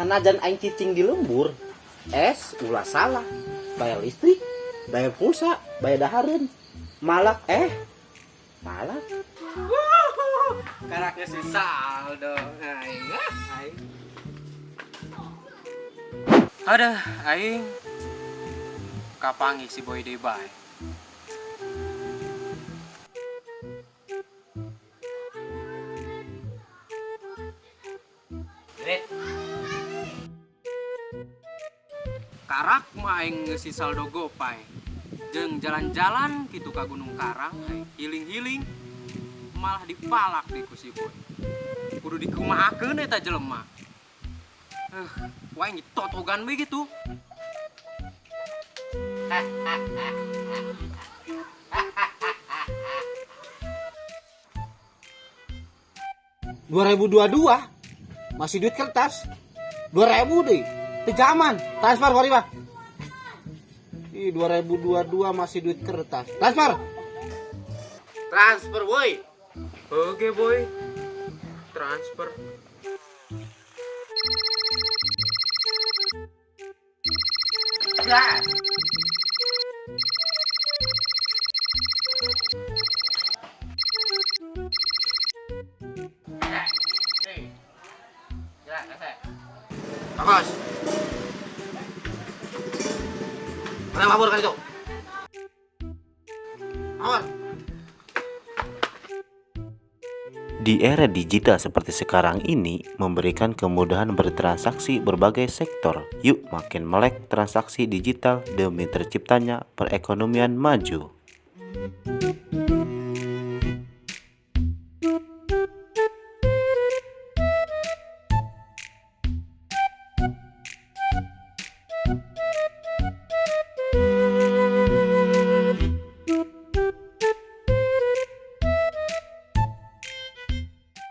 Sanajan aing cicing di lembur, ulah salah. Bayar listrik, bayar pulsa, bayar dahareun. Malak malak. Karaknya si Saldo. Aing. Aduh, aing kapangi si Boy deui bae. Karak mah aing ngeusi saldo gopay. Jeung jalan-jalan kitu ka Gunung Karang, aing healing-healing malah dipalak di ku si Boy. Kudu dikumahakeun eta jelema. Wah, totogan begitu. 2022 masih duit kertas 2000 deh itu zaman transfer bari mah 2022 masih duit kertas transfer boy. Oke boy, transfer. Gas. Bagus. Mana mabur kan itu? Mabur. Di era digital seperti sekarang ini memberikan kemudahan bertransaksi berbagai sektor. Yuk makin melek transaksi digital demi terciptanya perekonomian maju.